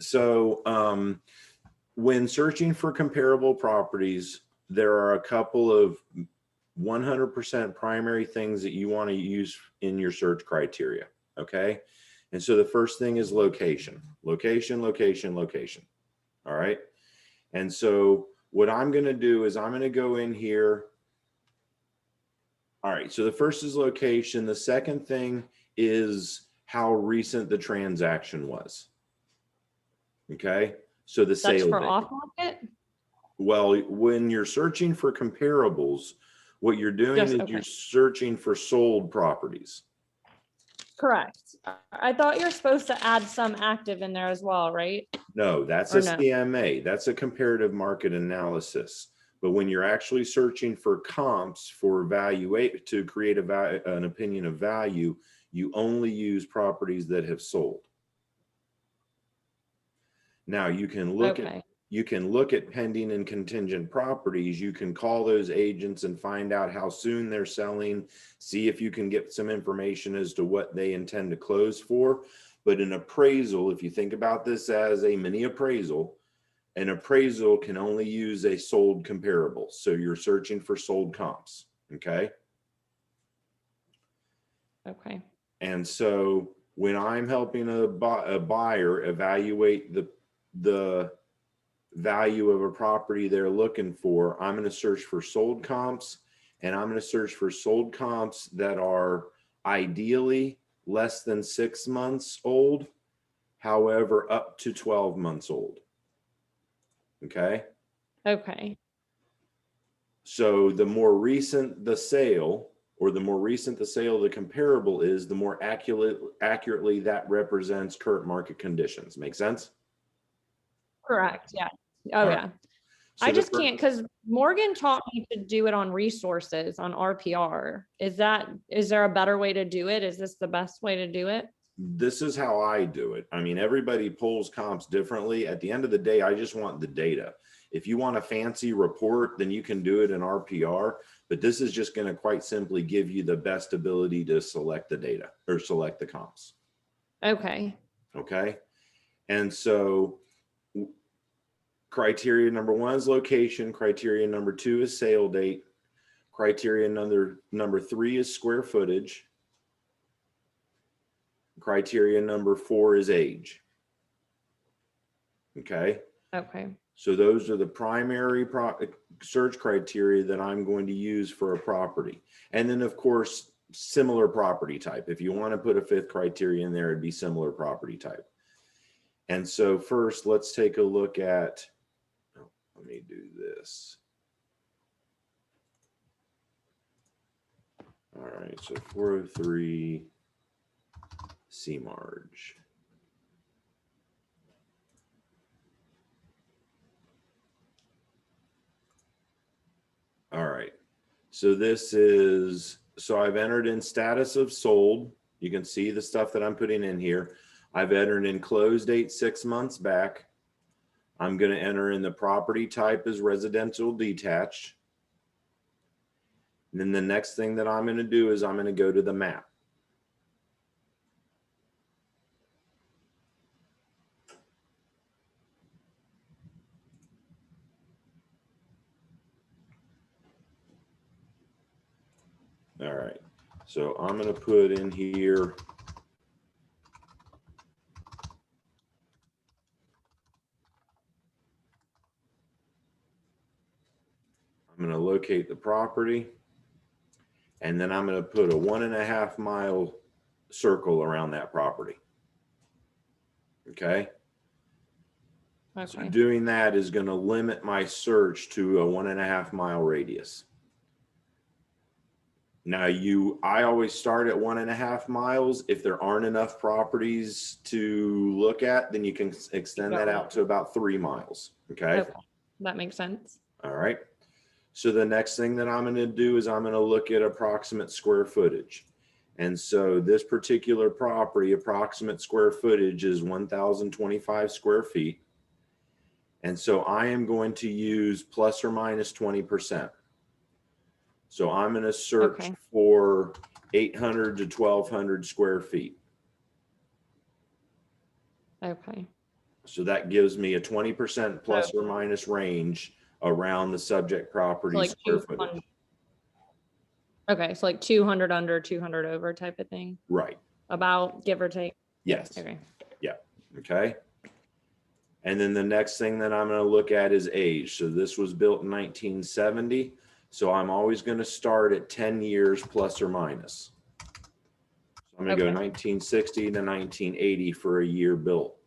So when searching for comparable properties, there are a couple of 100% primary things that you want to use in your search criteria. Okay. And so the first thing is location, location, location, location. All right. And so what I'm going to do is I'm going to go in here. All right. So the first is location. The second thing is how recent the transaction was. Okay. So the sale That's for date. off market? Well, when you're searching for comparables, what you're doing is you're searching for sold properties. Correct. I thought you're supposed to add some active in there as well, right? No, that's a CMA. That's a comparative market analysis. But when you're actually searching for comps for evaluate to create an opinion of value, you only use properties that have sold. Now you can look at pending and contingent properties. You can call those agents and find out how soon they're selling, see if you can get some information as to what they intend to close for. But an appraisal, if you think about this as a mini appraisal, an appraisal can only use a sold comparable. So you're searching for sold comps, okay? Okay. And so when I'm helping a buyer evaluate the value of a property they're looking for, I'm going to search for sold comps, and I'm going to search for sold comps that are ideally less than 6 months old, however, up to 12 months old. Okay. Okay. So the more recent the sale, or the more recent the sale the comparable is, the more accurately that represents current market conditions. Make sense? Correct. Yeah. Oh, yeah. So I just can't, because Morgan taught me to do it on resources on RPR. Is there a better way to do it? Is this the best way to do it? This is how I do it. I mean, everybody pulls comps differently. At the end of the day, I just want the data. If you want a fancy report, then you can do it in RPR, but this is just going to quite simply give you the best ability to select the data or select the comps. Okay. Okay. And so criteria number 1 is location. Criteria number 2 is sale date. Criteria number 3 is square footage. Criteria number 4 is age. Okay. Okay. So those are the primary search criteria that I'm going to use for a property. And then of course, similar property type. If you want to put a 5th criteria in there, it'd be similar property type. And so first, let's take a look at, let me do this. All right, so 403 CMAs. All right, so this is, so I've entered in status of sold. You can see the stuff that I'm putting in here. I've entered in close date 6 months back. I'm going to enter in the property type as residential detached. And then the next thing that I'm going to do is I'm going to go to the map. All right, so I'm going to put in here I'm going to locate the property, and then I'm going to put a 1.5 mile circle around that property. Okay. So doing that is going to limit my search to a 1.5 mile radius. Now I always start at 1.5 miles. If there aren't enough properties to look at, then you can extend that out to about 3 miles. Okay. That makes sense. All right. So the next thing that I'm going to do is I'm going to look at approximate square footage. And so this particular property, approximate square footage is 1,025 square feet. And so I am going to use plus or minus 20%. So I'm going to search for 800 to 1,200 square feet. Okay. So that gives me a 20% plus or minus range around the subject property like square footage. Okay, so like 200 under, 200 over type of thing. Right. About, give or take. Yes. Okay. Yeah. Okay. And then the next thing that I'm going to look at is age. So this was built in 1970. So I'm always going to start at 10 years plus or minus. So I'm going to go 1960 to 1980 for a year built.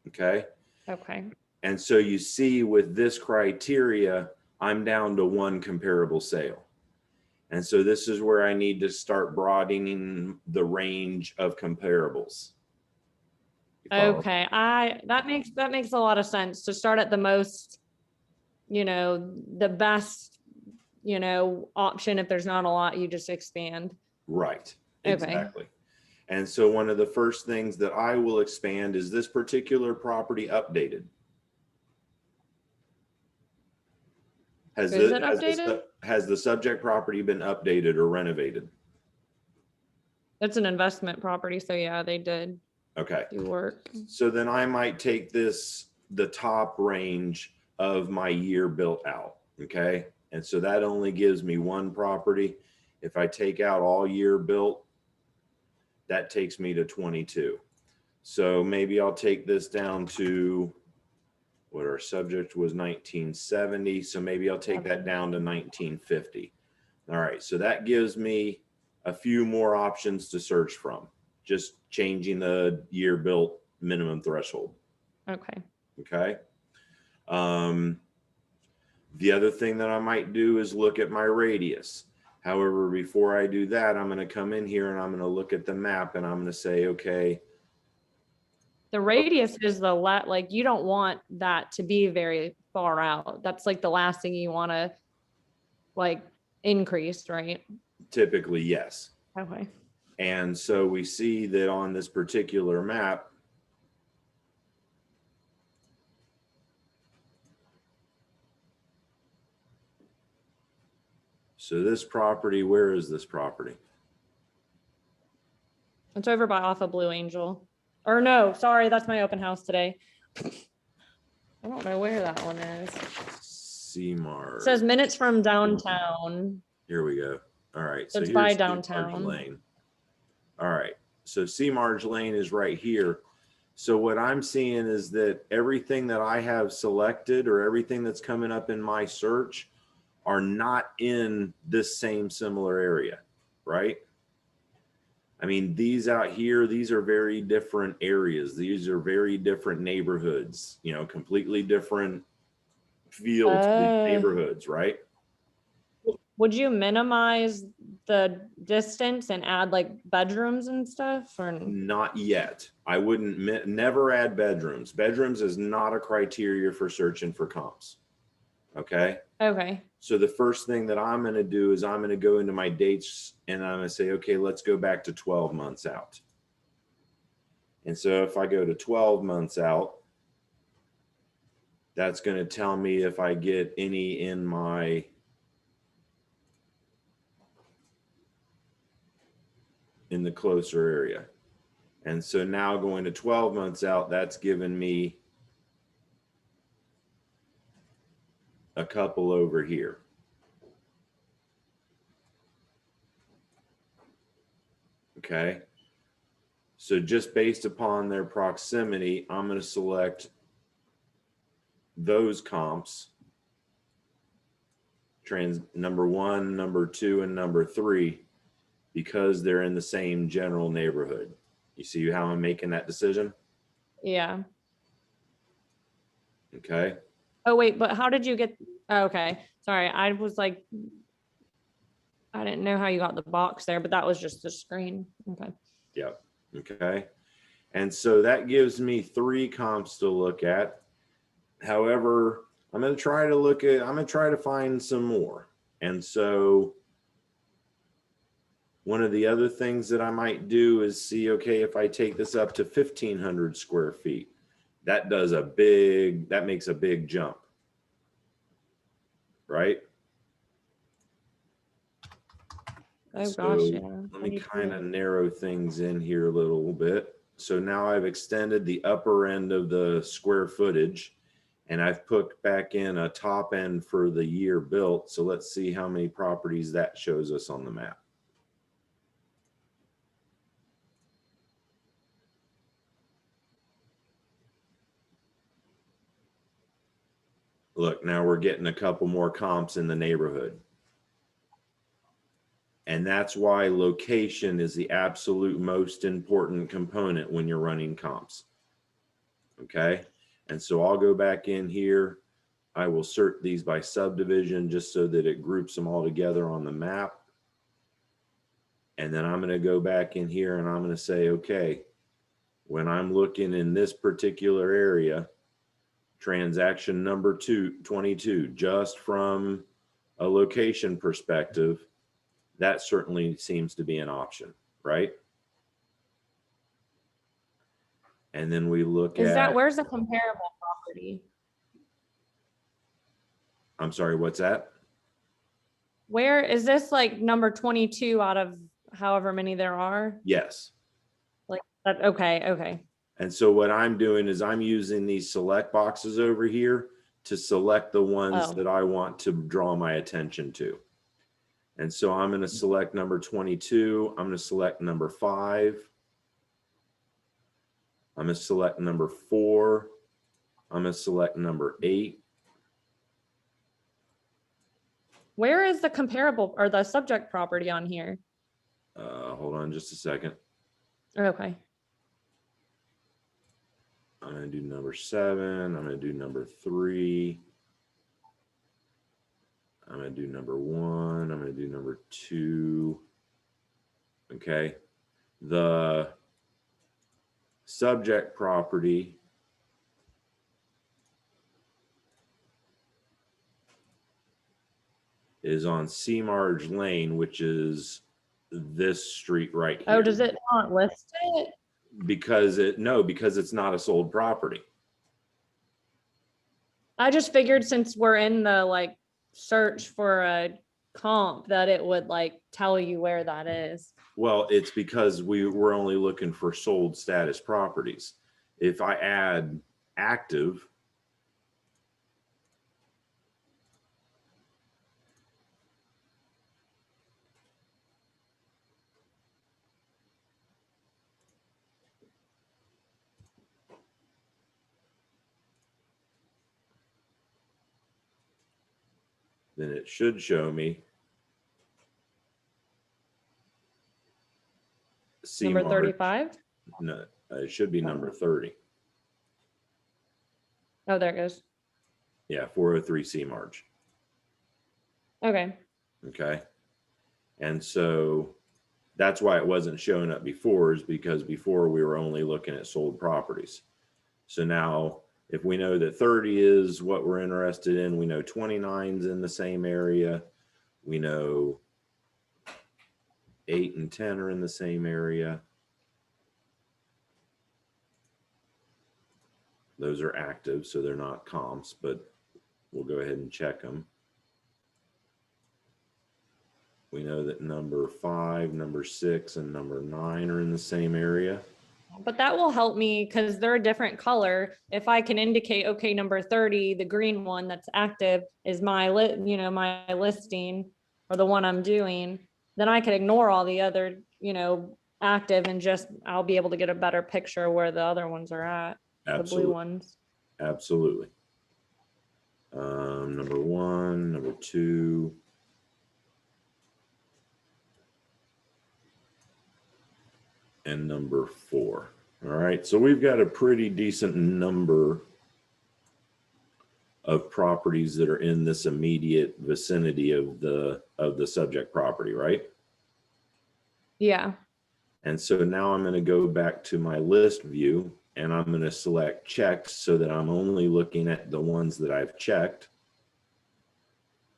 Okay. Okay. And so you see with this criteria, I'm down to one comparable sale. And so this is where I need to start broadening the range of comparables. Okay, that makes a lot of sense to start at the most, the best, option. If there's not a lot, you just expand. Right. Okay. Exactly. And so one of the first things that I will expand is this particular property updated. Has the subject property been updated or renovated? It's an investment property, so yeah, they did. Okay. Do work. So then I might take the top range of my year built out. Okay. And so that only gives me one property. If I take out all year built, that takes me to 22. So maybe I'll take this down to what our subject was 1970. So maybe I'll take that down to 1950. All right. So that gives me a few more options to search from, just changing the year built minimum threshold. Okay. Okay. The other thing that I might do is look at my radius. However, before I do that, I'm going to come in here and I'm going to look at the map and I'm going to say, okay. The radius is like, you don't want that to be very far out. That's like the last thing you want to like increase, right? Typically, yes. Okay. And so we see that on this particular map, so this property, where is this property? It's over by off of Blue Angel. Or no, sorry, that's my open house today. I don't know where that one is. CMAs. It says minutes from downtown. Here we go. All right. So it's by downtown. Lane. All right. So CMAs Lane is right here. So what I'm seeing is that everything that I have selected or everything that's coming up in my search are not in this same similar area, right? I mean, these out here, these are very different areas. These are very different neighborhoods, completely different feel to the neighborhoods, right? Would you minimize the distance and add like bedrooms and stuff, or not yet? I wouldn't never add bedrooms. Bedrooms is not a criteria for searching for comps. Okay. Okay. So the first thing that I'm going to do is I'm going to go into my dates and I'm going to say, okay, let's go back to 12 months out. And so if I go to 12 months out, that's going to tell me if I get any in the closer area. And so now going to 12 months out, that's given me a couple over here. Okay. So just based upon their proximity, I'm going to select those comps, number 1, number 2, and number 3, because they're in the same general neighborhood. You see how I'm making that decision? Yeah. Okay. Oh, wait, but how did you get, okay. Sorry. I was like, I didn't know how you got the box there, but that was just the screen. Okay. Yep. Okay. And so that gives me 3 comps to look at. However, I'm going to try to find some more. And so one of the other things that I might do is see, okay, if I take this up to 1,500 square feet, that makes a big jump, right? Oh so gosh, yeah. Let me kind of narrow things in here a little bit. So now I've extended the upper end of the square footage, and I've put back in a top end for the year built. So let's see how many properties that shows us on the map. Look, now we're getting a couple more comps in the neighborhood. And that's why location is the absolute most important component when you're running comps. Okay. And so I'll go back in here. I will sort these by subdivision just so that it groups them all together on the map. And then I'm going to go back in here and I'm going to say, okay, when I'm looking in this particular area, transaction number 22, just from a location perspective, that certainly seems to be an option, right? And then we look at. Is that, where's the comparable property? I'm sorry, what's that? Where is this, like number 22 out of however many there are? Yes. Like that, okay, okay. And so what I'm doing is I'm using these select boxes over here to select the ones that I want to draw my attention to. And so I'm going to select number 22. I'm going to select number 5. I'm going to select number 4. I'm going to select number 8. Where is the comparable or the subject property on here? Hold on just a second. Okay. I'm going to do number 7. I'm going to do number 3. I'm going to do number 1. I'm going to do number 2. Okay. The subject property is on Seamarge Lane, which is this street right here. Oh, does it not list it? Because it's not a sold property. I just figured since we're in the like search for a comp that it would like tell you where that is. Well, it's because we're only looking for sold status properties. If I add active, then it should show me Number 35? No, it should be number 30. Oh, there it goes. Yeah, 403 Seamarge. Okay. Okay. And so that's why it wasn't showing up before, is because before we were only looking at sold properties. So now if we know that 30 is what we're interested in, we know 29's in the same area. We know 8 and 10 are in the same area. Those are active, so they're not comps, but we'll go ahead and check them. We know that number 5, number 6, and number 9 are in the same area. But that will help me because they're a different color. If I can indicate, okay, number 30, the green one that's active is my my listing or the one I'm doing, then I could ignore all the other, active and just, I'll be able to get a better picture where the other ones are at. Absolutely. The blue ones. Absolutely. Number 1, number 2. And number 4. All right, so we've got a pretty decent number of properties that are in this immediate vicinity of the subject property, right? Yeah. And so now I'm going to go back to my list view and I'm going to select checks so that I'm only looking at the ones that I've checked.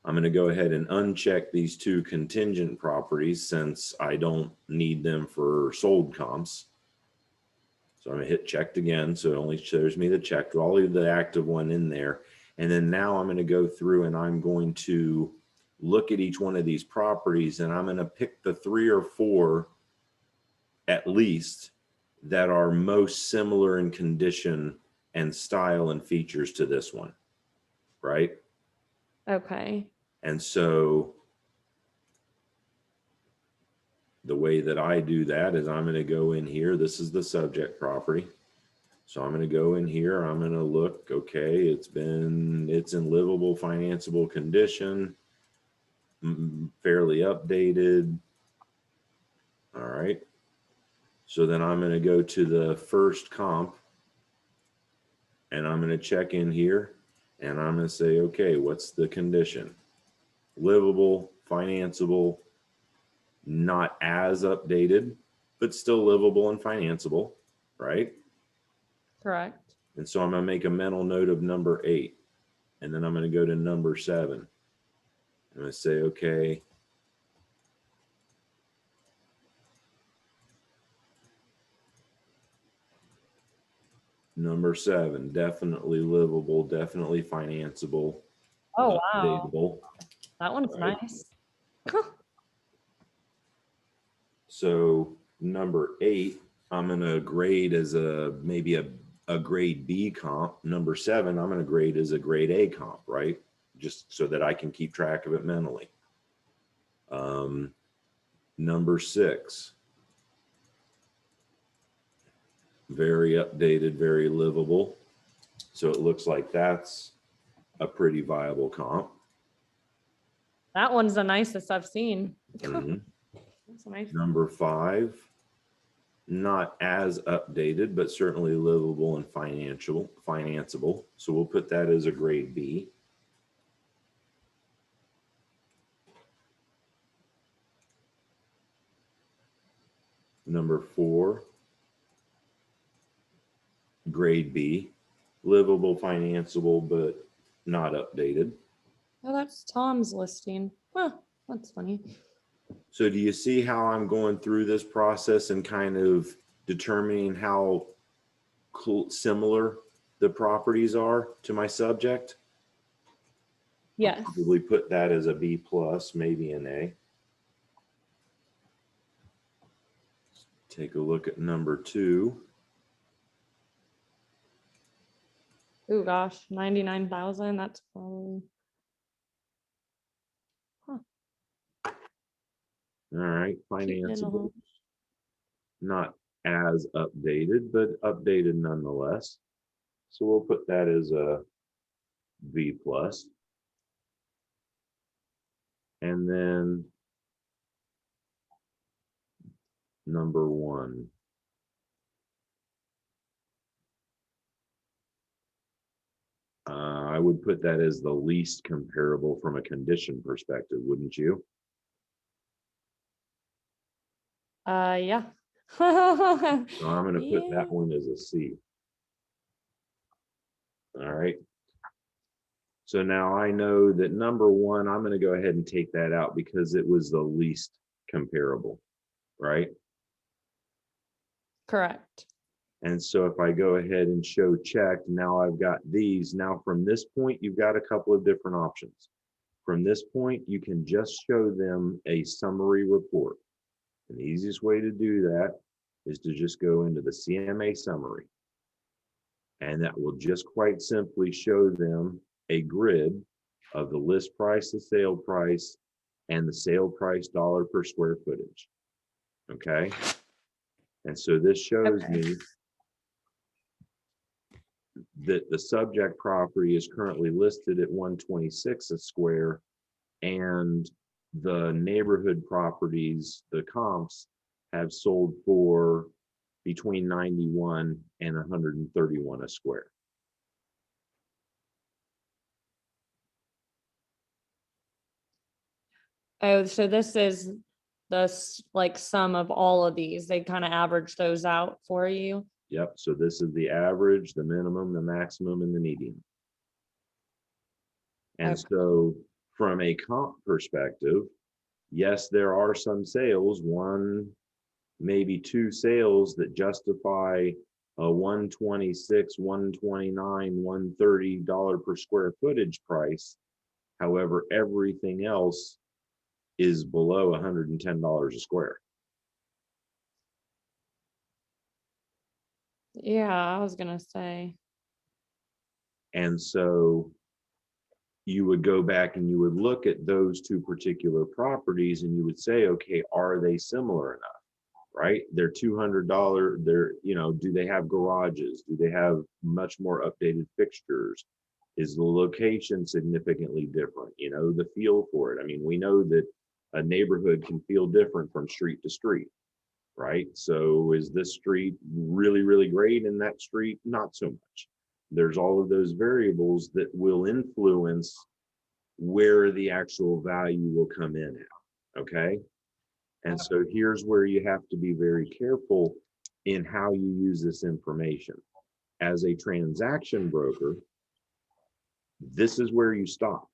I'm going to go ahead and uncheck these 2 contingent properties since I don't need them for sold comps. So I'm going to hit checked again. So it only shows me the checked. I'll leave the active one in there. And then now I'm going to go through and I'm going to look at each one of these properties and I'm going to pick the 3 or 4 at least that are most similar in condition and style and features to this one, right? Okay. And so the way that I do that is I'm going to go in here. This is the subject property. So I'm going to go in here. I'm going to look, okay, it's in livable, financeable condition, fairly updated. All right. So then I'm going to go to the first comp and I'm going to check in here and I'm going to say, okay, what's the condition? Livable, financeable, not as updated, but still livable and financeable, right? Correct. And so I'm going to make a mental note of number 8. And then I'm going to go to number 7. I'm going to say, okay, number 7, definitely livable, definitely financeable. Oh, wow. Updatable. That one's Right. nice. So number 8, I'm going to grade as maybe a grade B comp. Number 7, I'm going to grade as a grade A comp, right? Just so that I can keep track of it mentally. Number 6, very updated, very livable. So it looks like that's a pretty viable comp. That one's the nicest I've seen. Mhm. That's nice. Number 5, not as updated, but certainly livable and financeable. So we'll put that as a grade B. Number 4, grade B, livable, financeable, but not updated. Oh, that's Tom's listing. Huh, that's funny. So do you see how I'm going through this process and kind of determining how similar the properties are to my subject? Yes. I'll probably put that as a B plus, maybe an A. Take a look at number 2. Oh gosh, 99,000. That's probably. Huh. All right, Cute little financeable, home. not as updated, but updated nonetheless. So we'll put that as a B plus. And then number 1. I would put that as the least comparable from a condition perspective, wouldn't you? Yeah. So I'm going to put Yeah. that one as a C. All right. So now I know that number 1, I'm going to go ahead and take that out because it was the least comparable, right? Correct. And so if I go ahead and show checked, now I've got these. Now from this point, you've got a couple of different options. From this point, you can just show them a summary report. And the easiest way to do that is to just go into the CMA summary. And that will just quite simply show them a grid of the list price, the sale price, and the sale price dollar per square footage. Okay. And so this shows me that the subject property is currently listed at 126 a square, and the neighborhood properties, the comps, have sold for between 91 and 131 a square. Oh, so this is the like sum of all of these. They kind of average those out for you. Yep. So this is the average, the minimum, the maximum, and the median. And Okay. so from a comp perspective, yes, there are some sales, 1, maybe 2 sales that justify a 126, 129, $130 per square footage price. However, everything else is below $110 a square. Yeah, I was gonna say. And so you would go back and you would look at those two particular properties and you would say, okay, are they similar enough? Right? They're $200. They're, do they have garages? Do they have much more updated fixtures? Is the location significantly different? The feel for it. I mean, we know that a neighborhood can feel different from street to street, right? So is this street really, really great and that street not so much? There's all of those variables that will influence where the actual value will come in at, okay? And so here's where you have to be very careful in how you use this information. As a transaction broker, this is where you stop.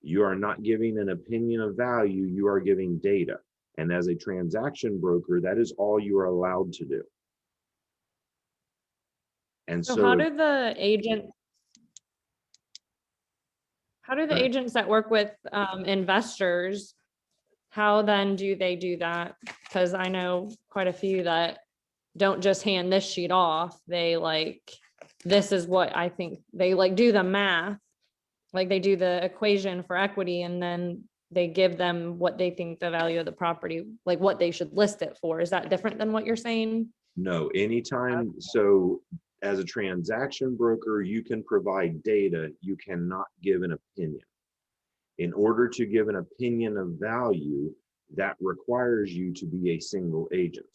You are not giving an opinion of value, you are giving data. And as a transaction broker, that is all you are allowed to do. And So so how do the agents that work with investors, how then do they do that? Because I know quite a few that don't just hand this sheet off. They this is what I think they do the math, they do the equation for equity, and then they give them what they think the value of the property, what they should list it for. Is that different than what you're saying? no, anytime. So as a transaction broker, you can provide data, you cannot give an opinion. In order to give an opinion of value, that requires you to be a single agent.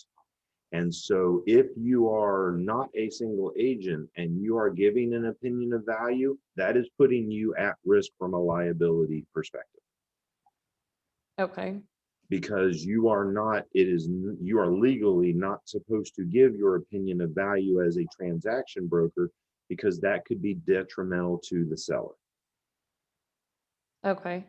And so if you are not a single agent and you are giving an opinion of value, that is putting you at risk from a liability perspective. Okay. Because you are legally not supposed to give your opinion of value as a transaction broker, because that could be detrimental to the seller. Okay.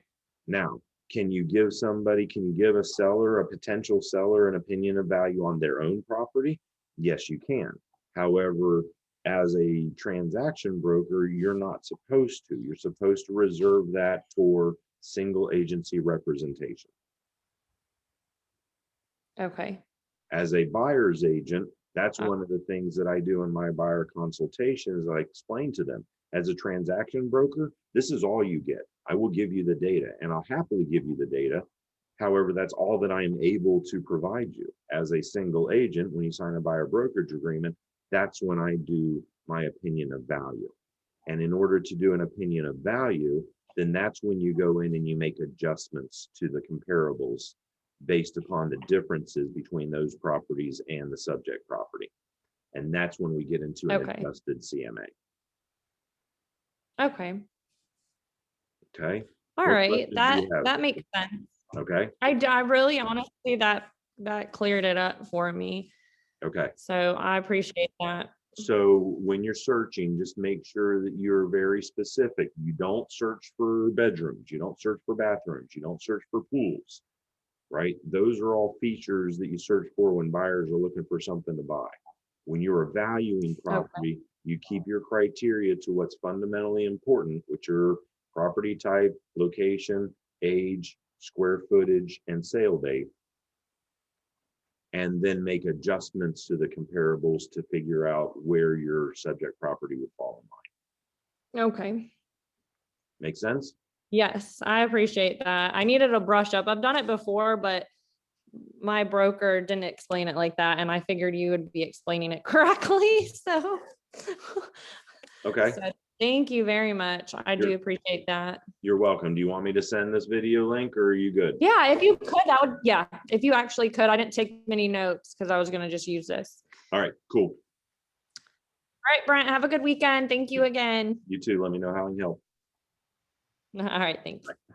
Now, can you give a potential seller, an opinion of value on their own property? Yes, you can. However, as a transaction broker, you're not supposed to. You're supposed to reserve that for single agency representation. Okay. As a buyer's agent, that's one of the things that I do in my buyer consultations. I explain to them, as a transaction broker, this is all you get. I will give you the data and I'll happily give you the data. However, that's all that I am able to provide you. As a single agent, when you sign a buyer brokerage agreement, that's when I do my opinion of value. And in order to do an opinion of value, then that's when you go in and you make adjustments to the comparables based upon the differences between those properties and the subject property. And that's when we get into an adjusted CMA. Okay. Okay. All right. That makes sense. Okay. I really honestly that cleared it up for me. Okay. So I appreciate that. So when you're searching, just make sure that you're very specific. You don't search for bedrooms. You don't search for bathrooms. You don't search for pools, right? Those are all features that you search for when buyers are looking for something to buy. When you're evaluating property, you keep your criteria to what's fundamentally important, which are property type, location, age, square footage, and sale date. And then make adjustments to the comparables to figure out where your subject property would fall in line. Okay. Make sense? Yes, I appreciate that. I needed a brush up. I've done it before, but my broker didn't explain it like that, and I figured you would be explaining it correctly. So okay. So thank you very much. I do appreciate that. You're welcome. Do you want me to send this video link or are you good? Yeah, if you could, that would, yeah. If you actually could, I didn't take many notes because I was going to just use this. All right, cool. All right, Brent, have a good weekend. Thank you again. You too. Let me know how I can help. All right, thanks. Bye.